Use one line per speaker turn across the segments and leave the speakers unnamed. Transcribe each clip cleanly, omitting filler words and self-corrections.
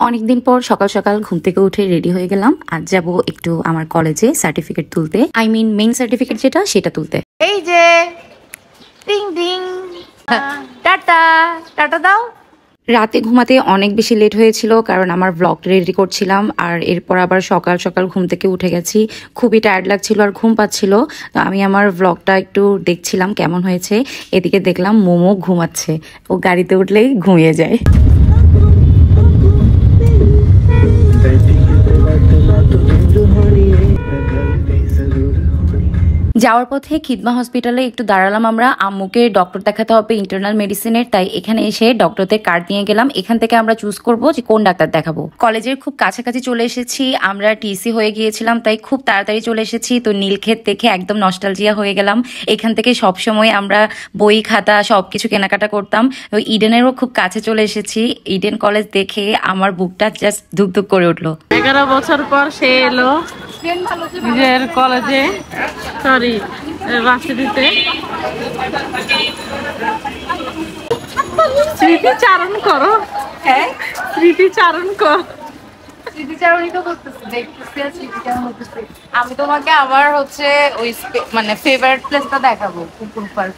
অনেকদিন পর সকাল সকাল ঘুম থেকে উঠে রেডি হয়ে গেলাম। আজ যাব একটু আমার কলেজে সার্টিফিকেট তুলতে, মেইন সার্টিফিকেট যেটা সেটা তুলতে।
এই যে টিং টিং, টাটা টাটা দাও।
রাতে ঘুমাতে অনেক বেশি লেট হয়েছিল কারণ আমার ব্লগটা রেডি করছিলাম, আর এরপর আবার সকাল সকাল ঘুম থেকে উঠে গেছি। খুবই টায়ার্ড লাগছিল আর ঘুম পাচ্ছিল, তো আমি আমার ব্লগটা একটু দেখছিলাম কেমন হয়েছে। এদিকে দেখলাম মোমো ঘুমাচ্ছে, ও গাড়িতে উঠলেই ঘুমিয়ে যায়। যাওয়ার পথে খিদমা হসপিটালে একটু দাঁড়ালাম আমরা। আম্মুকে ডক্টর দেখাতে হবে ইন্টারনাল মেডিসিনের, তাই এখানে এসে ডক্টরদের কার্ড নিয়ে গেলাম। এখান থেকে আমরা চুজ করব যে কোন ডাক্তার দেখাবো। কলেজের খুব কাছাকাছি চলে এসেছি, আমরা টিসি হয়ে গিয়েছিলাম তাই খুব তাড়াতাড়ি চলে এসেছি। তো নীলক্ষেত দেখে একদম নস্টালজিয়া হয়ে গেলাম। এখান থেকে সবসময় আমরা বই খাতা সবকিছু কেনাকাটা করতাম। ওই ইডেনেরও খুব কাছে চলে এসেছি। ইডেন কলেজ দেখে আমার বুকটা জাস্ট ধুকধুক করে উঠলো।
11 বছর পর সে এলো নিজের কলেজে, সরি ভার্সিটিতে। স্মৃতিচারণ করো। হ্যাঁ, স্মৃতিচারণ কর। স্মৃতিচারণই তো করতেছি, দেখতেছি আর স্মৃতিচারণ করতেছি। আমি তোমাকে আমার হচ্ছে ওই মানে ফেভারিট প্লেসটা দেখাবো, পুকুর পার্ক।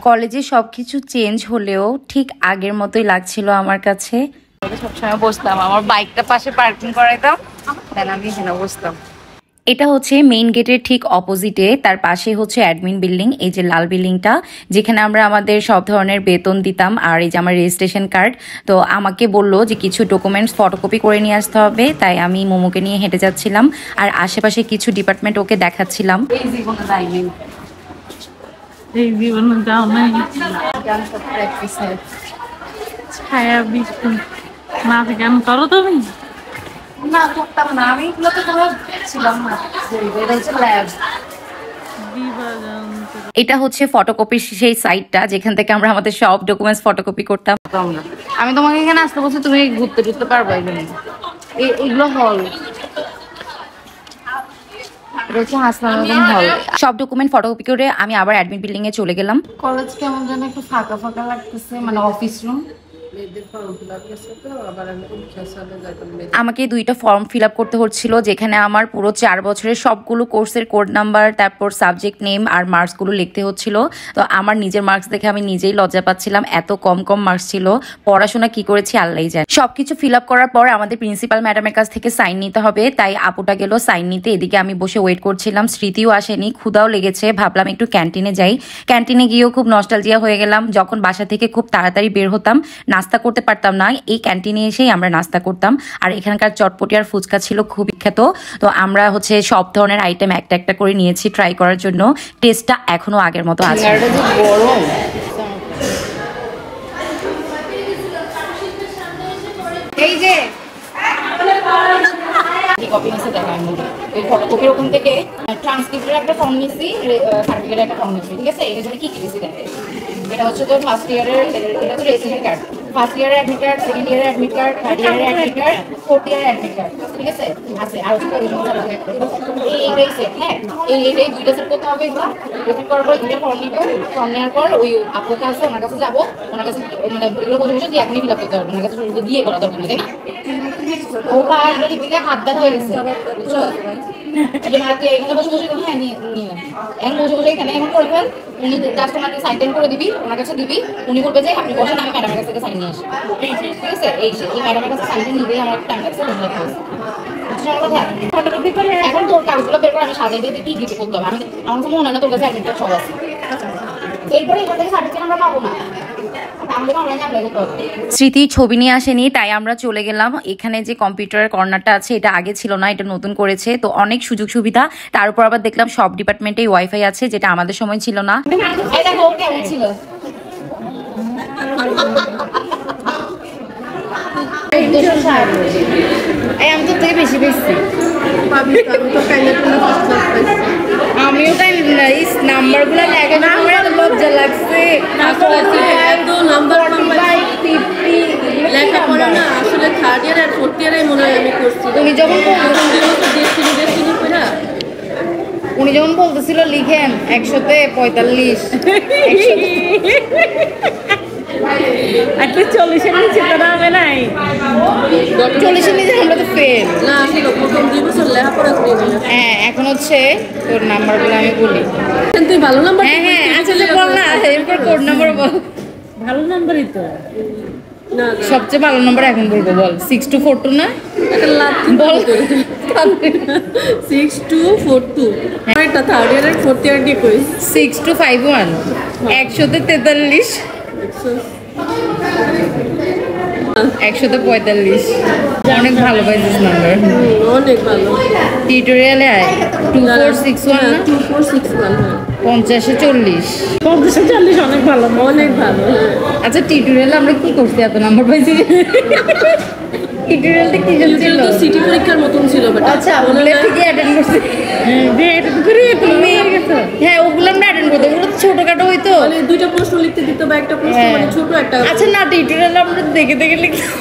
কলেজে সবকিছু চেঞ্জ হলেও ঠিক আগের মতোই লাগছিল আমার কাছে।
সবসময় বসতাম, আমার বাইকটা পাশে পার্কিং করাইতাম, দেন আমি এখানে বসতাম।
এটা হচ্ছে মেইন গেটের ঠিক অপোজিটে, তার পাশে হচ্ছে অ্যাডমিন বিল্ডিং, এই যে লাল বিল্ডিংটা, যেখানে আমরা আমাদের সব ধরনের বেতন দিতাম। আর এই যে আমার রেজিস্ট্রেশন কার্ড। তো আমাকে বললো যে কিছু ডকুমেন্টস ফটোকপি করে নিয়ে আসতে হবে, তাই আমি মোমোকে নিয়ে হেঁটে যাচ্ছিলাম আর আশেপাশে কিছু ডিপার্টমেন্ট ওকে দেখাচ্ছিলাম।
এই জীবনে যাইনি, এই জীবনে যাও নাই। ছায়া বৃষ্টি নাচ গান করো তুমি? না, করতাম না আমি, এগুলো তো কোনো ছিলাম না। এটা হচ্ছে ল্যাব।
এটা হচ্ছে ফটোকপির সেই সাইটটা যেখান থেকে আমরা আমাদের সব ডকুমেন্টস ফটোকপি করতাম।
আমি তোমাকে এখানে আসতে বলছি, তুমি ঘুরতে টুরতে পারবে এখানে। এগুলো হল,
সব ডকুমেন্ট ফটোকপি করে আমি আবার অ্যাডমিন বিল্ডিং এ চলে গেলাম।
কলেজ কেমন যেন একটু ফাঁকা ফাঁকা লাগতেছে, মানে অফিস রুম।
আমাকে 2টা ফর্ম ফিল আপ করতে হচ্ছিল, যেখানে আমার পুরো 4 বছরের সবগুলো কোর্সের কোড নাম্বার, তারপর সাবজেক্ট নেম আর মার্কসগুলো লিখতে হচ্ছিল। তো আমার নিজের মার্কস দেখে আমি নিজেই লজ্জা পাচ্ছিলাম, এত কম মার্কস ছিল। পড়াশোনা কি করেছি আল্লাহই জানে। সবকিছু ফিল আপ করার পর আমাদের প্রিন্সিপাল ম্যাডামের কাছ থেকে সাইন নিতে হবে, তাই আপুটা গেল সাইন নিতে। এদিকে আমি বসে ওয়েট করছিলাম, স্মৃতিও আসেনি, ক্ষুধাও লেগেছে, ভাবলাম একটু ক্যান্টিনে যাই। ক্যান্টিনে গিয়েও খুব নস্টালজিয়া হয়ে গেলাম। যখন বাসা থেকে খুব তাড়াতাড়ি বের হতাম, নাস্তা করতে পারতাম না, এই ক্যান্টিনে এসেই আমরা নাস্তা করতাম। আর এখানকার চটপটি আর ফুচকা ছিল খুব বিখ্যাত। তো আমরা হচ্ছে সব ধরনের আইটেম একটা একটা করে নিয়েছি ট্রাই করার জন্য। টেস্টটা এখনো আগের মতো আছে।
এই যে ফটোকপির ওখান থেকে ট্রান্সক্রিপ্টের একটা ফর্ম নিয়েছি, সার্টিফিকেটের একটা ফর্ম নিয়েছি, ঠিক আছে? এটার জন্য কি কি দিয়েছি? এটা হচ্ছে তোর ফার্স্ট ইয়ারের, এটা তো রেজিস্ট্রেশন কার্ড, ফার্স্ট ইয়ারের অ্যাডমিট কার্ড, সেকেন্ড ইয়ারের অ্যাডমিট কার্ড, থার্ড ইয়ারের অ্যাডমিট কার্ড, ফোর্থ ইয়ারের অ্যাডমিট কার্ড, ঠিক আছে? আছে আর হচ্ছে এইটাই সেট। হ্যাঁ, এইটাই 2টা সেট করতে হবে। এগুলো করার পর 2টা ফর্ম নিব, ফর্ম নেওয়ার পর ওই আপুর কাছে, ওনার কাছে যাবো, ওনার কাছে মানে এগুলো বসে বসে দিয়ে এখনই ফিল আপ করতে হবে, ওনার কাছে দিয়ে করা দরকার, তাই না? ওটা হাত ব্যথা হয়ে গেছে, বুঝছো? এখানে বসে বসে হ্যাঁ নিয়ে এখন বসে বসে এখানে এমন করবেন, উনি জাস্ট ওনাকে সাইন টাইন করে দিবি, ওনার কাছে দিবি, উনি বলবে যে আপনি বসেন, আমি ম্যাডামের কাছ থেকে সাইন নিয়ে আসি, ঠিক আছে? এই ম্যাডামের কাছে সাইন নিবেই আমার টাইম লাগছে। এখন তোর কাগজগুলো বের করে আমি সাজিয়ে দিয়ে কি দিতে করতে হবে, আমি আমার কাছে মনে হয় না তোর কাছে অ্যাডমিট কার্ড সব আছে। এরপরে এখান থেকে সার্টিফিকেট আমরা পাবো না।
স্মৃতি ছবি নিয়ে আসেনি, তাই আমরা চলে গেলাম। এখানে যে কম্পিউটারের কর্নারটা আছে, এটা আগে ছিল না, এটা নতুন করেছে, তো অনেক সুযোগ সুবিধা। তার উপর আবার দেখলাম সব ডিপার্টমেন্টেই ওয়াইফাই আছে, যেটা আমাদের সময় ছিল না।
আমি তো থেকে বেশি বেশি আমিও তাই নাম্বার গুলো লাগে না, আমার লজ্জা লাগছে। লেখাপড়া না আসলে থার্ড ইয়ার আর ফোর্থ ইয়ারে মনে হয় আমি করছি। উনি যখন বলতেছিল লিখেন 100-তে 45, 40-এর নিচে তো না 40-এর নিচে আমরা তো ফেল।
না আসলে প্রথম 2 বছর লেখাপড়া করি না।
হ্যাঁ এখন হচ্ছে তোর নাম্বারগুলো আমি বলি।
তুই ভালো নাম্বার?
হ্যাঁ আচ্ছা বল না, এরপর কোড নাম্বার বল।
ভালো নাম্বারই তো। না
সবচেয়ে ভালো নাম্বার এখন বলবো, বল। 6242 না?
একটা লাভ
বল।
6242 এটা থার্ড ইয়ারের ফোর্থ ইয়ার দিয়ে কইস।
6251 143 145। অনেক ভালো পাইছিস নাম্বার,
অনেক ভালো।
টিউটোরিয়ালে আয় 2461 না?
2461
50-এ 40।
50-এ 40 অনেক ভালো, অনেক ভালো।
আচ্ছা টিউটোরিয়ালে আমরা কি করছি এত নাম্বার পাইছি? টিউটোরিয়ালটা কি ছিল?
তো সিটি পরীক্ষার মতন ছিল বাট
আচ্ছা ওগুলো ঠিকই অ্যাটেন্ড করছি। হ্যাঁ ওগুলো আমরা অ্যাটেন্ড করতে, ওগুলো তো ছোটখাটো হইতো।
মানে দুইটা প্রশ্ন লিখতে দিত বা একটা প্রশ্ন মানে ছোট একটা।
আচ্ছা না টিউটোরিয়াল আমরা দেখে দেখে লিখতাম,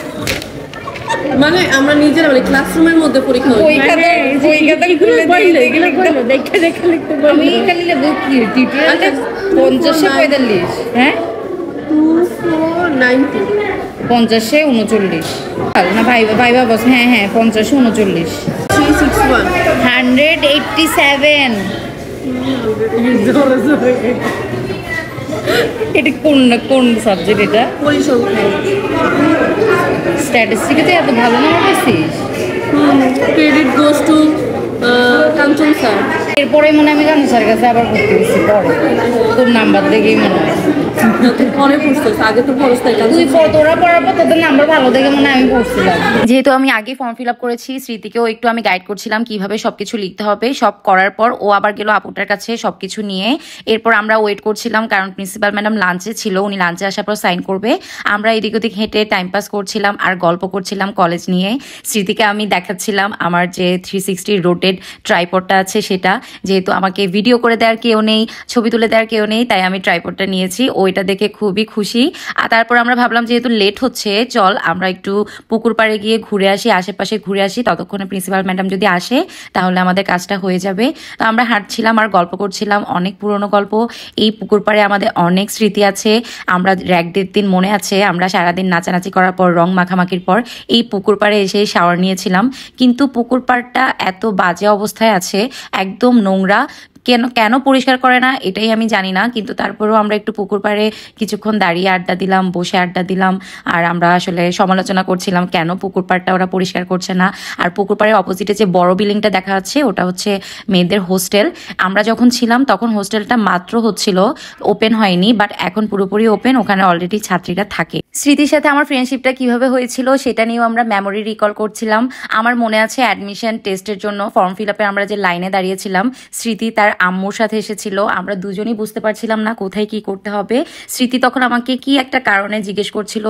মানে আমরা নিজেরা মানে ক্লাসরুমের মধ্যে পরীক্ষা হতো।
ওই খাতা খুলে দেখে লিখতাম, দেখে দেখে লিখতে। আমি এখানে লিখব কি টিউটোরিয়ালটা 50-এ 45। হ্যাঁ
2490
50-এ 39 না ভাইবা বস। হ্যাঁ হ্যাঁ 50-এ 39
361
187। এটা কোন সাবজেক্ট? এটা
পরিসংখ্যান।
স্ট্যাটিস্টিক্সে এত ভালো নাম্বার পাইছিস?
Credit goes to Kanchan sir.
এরপরে মনে হয় আমি কাঞ্চন স্যারের কাছে আবার করতে গেছি পরে, তোর নাম্বার দেখেই মনে হয়।
পরে পড়ছিস, আগে তো পড়ছিস তাই
তুই তোরা পড়ার পর তোদের নাম্বার ভালো দেখে মনে হয় আমি পড়ছিলাম।
যেহেতু আমি আগে ফর্ম ফিল আপ করেছি, স্মৃতিকেও একটু আমি গাইড করছিলাম কিভাবে সবকিছু লিখতে হবে। সব করার পর ও আবার গেল আপুটার কাছে সবকিছু নিয়ে। এরপর আমরা ওয়েট করছিলাম কারণ প্রিন্সিপাল ম্যাডাম লাঞ্চে ছিল, উনি লাঞ্চে আসার পর সাইন করবে। আমরা এদিক ওদিক হেঁটে টাইম পাস করছিলাম আর গল্প করছিলাম কলেজ নিয়ে। স্মৃতিকে আমি দেখাচ্ছিলাম আমার যে 360 রোটেড ট্রাইপডটা আছে সেটা, যেহেতু আমাকে ভিডিও করে দেওয়ার কেউ নেই, ছবি তুলে দেওয়ার কেউ নেই, তাই আমি ট্রাইপডটা নিয়েছি। ওইটা দেখে খুবই খুশি। আর তারপর আমরা ভাবলাম যেহেতু লেট হচ্ছে চল আমরা একটু পুকুর পাড়ে গিয়ে ঘুরে আসি, আশেপাশে ঘুরে আসি, ততক্ষণে প্রিন্সিপাল ম্যাডাম যদি আসে তাহলে আমাদের কাজটা হয়ে যাবে। তো আমরা হাঁটছিলাম আর গল্প করছিলাম, অনেক পুরনো গল্প। এই পুকুর পাড়ে আমাদের অনেক স্মৃতি আছে। আমরা র্যাক ডের দিন মনে আছে আমরা সারাদিন নাচানাচি করার পর রং মাখামাখির পর এই পুকুর পাড়ে এসে শাওয়ার নিয়েছিলাম, কিন্তু পুকুর পাড়টা এত বাজে অবস্থায় আছে, একদম নোংরা। কেন পরিষ্কার করে না এটাই আমি জানি না, কিন্তু তারপরেও আমরা একটু পুকুর পাড়ে কিছুক্ষণ দাঁড়িয়ে আড্ডা দিলাম, বসে আড্ডা দিলাম। আর আমরা আসলে সমালোচনা করছিলাম কেন পুকুর পাড়টা ওরা পরিষ্কার করছে না। আর পুকুর পাড়ের অপোজিটে যে বড় বিল্ডিংটা দেখা যাচ্ছে ওটা হচ্ছে মেয়েদের হোস্টেল। আমরা যখন ছিলাম তখন হোস্টেলটা মাত্র হচ্ছিল, ওপেন হয়নি, বাট এখন পুরোপুরি ওপেন, ওখানে অলরেডি ছাত্রীরা থাকে। স্মৃতির সাথে আমার ফ্রেন্ডশিপটা কিভাবে হয়েছিল সেটা নিয়েও আমরা মেমোরি রিকল করছিলাম। আমার মনে আছে অ্যাডমিশন টেস্টের জন্য ফর্ম ফিল আপে আমরা যে লাইনে দাঁড়িয়েছিলাম, স্মৃতি তার আম্মুর সাথে এসেছিল। আমরা দুজনই বুঝতে পারছিলাম না কোথায় কি করতে হবে। স্মৃতি তখন আমাকে কি একটা কারণে জিজ্ঞেস করছিল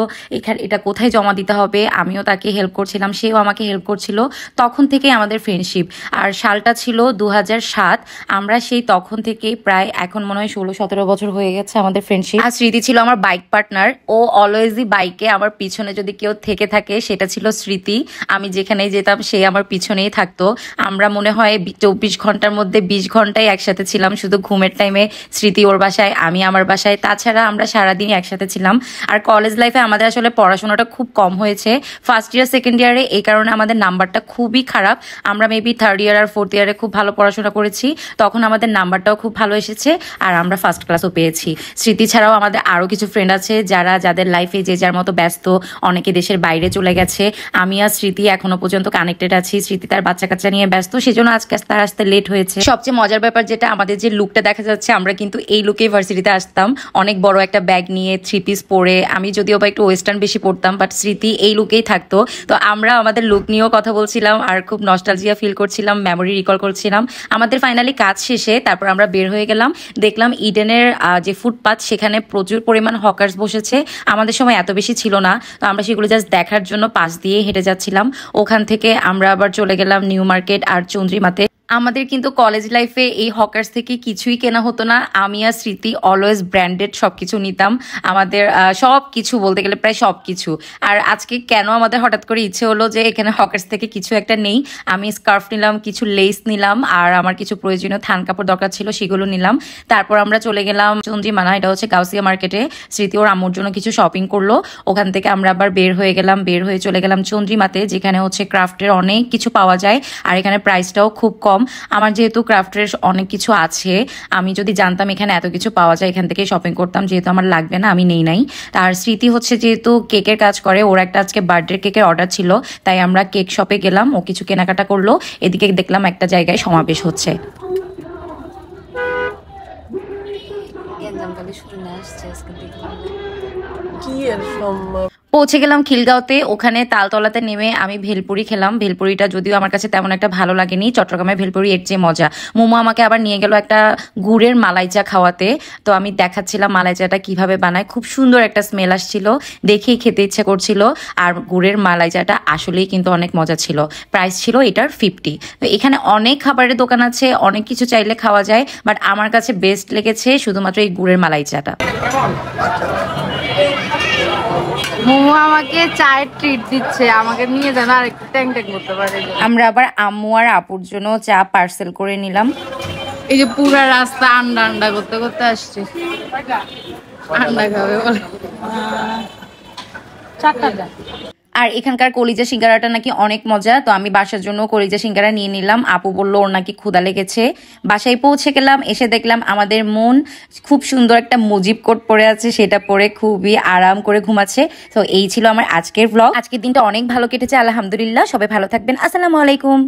এটা কোথায় জমা দিতে হবে, আমিও তাকে হেল্প করছিলাম, সেও আমাকে হেল্প করছিল। তখন থেকে আমাদের ফ্রেন্ডশিপ। আর সালটা ছিল 2007। আমরা সেই তখন থেকেই প্রায় এখন মনে হয় 16-17 বছর হয়ে গেছে আমাদের ফ্রেন্ডশিপ। আর স্মৃতি ছিল আমার বাইক পার্টনার। ও অলওয়েজই বাইকে, আমার পিছনে যদি কেউ থেকে থাকে সেটা ছিল স্মৃতি। আমি যেখানেই যেতাম সে আমার পিছনেই থাকতো। আমরা মনে হয় 24 ঘন্টার মধ্যে 20 ঘন্টাই একসাথে ছিলাম, শুধু ঘুমের টাইমে স্মৃতি ওর বাসায়, আমি আমার বাসায়। তাছাড়া আমরা সারাদিন একসাথে ছিলাম। আর কলেজ লাইফে আমাদের আসলে পড়াশোনাটা খুব কম হয়েছে, ফার্স্ট ইয়ার সেকেন্ড ইয়ারে, এই কারণে আমাদের নাম্বারটা খুবই খারাপ। আমরা মেবি থার্ড ইয়ার আর ফোর্থ ইয়ারে খুব ভালো পড়াশোনা করেছি, তখন আমাদের নাম্বারটাও খুব ভালো এসেছে আর আমরা ফার্স্ট ক্লাসও পেয়েছি। স্মৃতি ছাড়াও আমাদের আরও কিছু ফ্রেন্ড আছে যাদের লাইফে যে যার মতো ব্যস্ত, অনেকে দেশের বাইরে চলে গেছে। আমি আর স্মৃতি এখনো পর্যন্ত কানেক্টেড আছি। স্মৃতি তার বাচ্চা কাচ্চা নিয়ে ব্যস্ত, সেজন্য আজকে তার আসতে লেট হয়েছে। সবচেয়ে মজার ব্যাপার যেটা, আমাদের যে লুকটা দেখা যাচ্ছে আমরা কিন্তু এই লুকে ভার্সিটিতে আসতাম, অনেক বড় একটা ব্যাগ নিয়ে, 3 পিস পরে। আমি যদিও বা একটু ওয়েস্টার্ন বেশি পড়তাম, বাট স্মৃতি এই লুকেই থাকতো। তো আমরা আমাদের লুক নিয়েও কথা বলছিলাম আর খুব নস্টালজিয়া ফিল করছিলাম, মেমোরি রিকল করছিলাম। আমাদের ফাইনালি কাজ শেষে তারপর আমরা বের হয়ে গেলাম, দেখলাম ইডেনের যে ফুটপাথ সেখানে প্রচুর পরিমাণ হকার্স বসেছে। আমাদের সময় এত বেশি ছিল না, তো আমরা সেগুলো জাস্ট দেখার জন্য পাশ দিয়ে হেঁটে যাচ্ছিলাম। ওখান থেকে আমরা আবার চলে গেলাম নিউ মার্কেট আর চন্দ্রিমাতে। আমাদের কিন্তু কলেজ লাইফে এই হকার্স থেকে কিছুই কেনা হতো না। আমি আর স্মৃতি অলওয়েজ ব্র্যান্ডেড সবকিছু নিতাম, আমাদের সব কিছু বলতে গেলে প্রায় সব কিছু। আর আজকে কেন আমাদের হঠাৎ করে ইচ্ছে হলো যে এখানে হকার্স থেকে কিছু একটা নেই, আমি স্কার্ফ নিলাম, কিছু লেস নিলাম, আর আমার কিছু প্রয়োজনীয় থান কাপড় দরকার ছিল সেগুলো নিলাম। তারপর আমরা চলে গেলাম চন্দ্রিমানা, এটা হচ্ছে গাউসিয়া মার্কেটে। স্মৃতি ওর আম্মুর জন্য কিছু শপিং করলো, ওখান থেকে আমরা আবার বের হয়ে চলে গেলাম চন্দ্রিমাতে, যেখানে হচ্ছে ক্রাফটের অনেক কিছু পাওয়া যায় আর এখানে প্রাইসটাও খুব কম। আমার যেহেতু ক্রাফটের অনেক কিছু আছে, আমি যদি জানতাম এখানে এত কিছু পাওয়া যায় এখান থেকে শপিং করতাম, যেহেতু আমার লাগবে না আমি নেই নাই। আর স্মৃতি হচ্ছে যেহেতু কেকের কাজ করে, ওর একটা আজকে বার্থডে কেকের অর্ডার ছিল, তাই আমরা কেক শপে গেলাম, ও কিছু কেনাকাটা করলো। এদিকে দেখলাম একটা জায়গায় সমাবেশ হচ্ছে।
কি আর সম্ভব।
পৌঁছে গেলাম খিলগাঁওতে, ওখানে তালতলাতে নেমে আমি ভেলপুরি খেলাম। ভেলপুরিটা যদিও আমার কাছে তেমন একটা ভালো লাগেনি, চট্টগ্রামের ভেলপুরি এর চেয়ে মজা। মোমো আমাকে আবার নিয়ে গেল একটা গুড়ের মালাই চা খাওয়াতে, তো আমি দেখাচ্ছিলাম মালাই চাটা কিভাবে বানায়। খুব সুন্দর একটা স্মেল আসছিল, দেখেই খেতে ইচ্ছে করছিল। আর গুড়ের মালাই চাটা আসলেই কিন্তু অনেক মজা ছিল। প্রাইস ছিল এটার 50। তো এখানে অনেক খাবারের দোকান আছে, অনেক কিছু চাইলে খাওয়া যায়, বাট আমার কাছে বেস্ট লেগেছে শুধুমাত্র এই গুড়ের মালাই চাটা।
মোমো আমাকে চায়ের ট্রিট দিচ্ছে, আমাকে নিয়ে যান আর একটু ট্যাং ট্যাং করতে পারে।
আমরা আবার আম্মু আর আপুর জন্য চা পার্সেল করে নিলাম।
এই যে পুরা রাস্তা আন্ডা আন্ডা করতে করতে আসছে, আন্ডা খাবে বলে 4 টাকা।
আর এখানকার কলিজা সিঙ্গারাটা নাকি অনেক মজা, তো আমি বাসার জন্য কলিজা সিঙ্গারা নিয়ে নিলাম। আপু বললো ওর নাকি ক্ষুধা লেগেছে। বাসায় পৌঁছে গেলাম, এসে দেখলাম আমাদের মন খুব সুন্দর একটা মুজিব কোট পরে আছে, সেটা পরে খুবই আরাম করে ঘুমাচ্ছে। তো এই ছিল আমার আজকের ব্লগ। আজকের দিনটা অনেক ভালো কেটেছে আলহামদুলিল্লাহ। সবাই ভালো থাকবেন, আসসালামু আলাইকুম।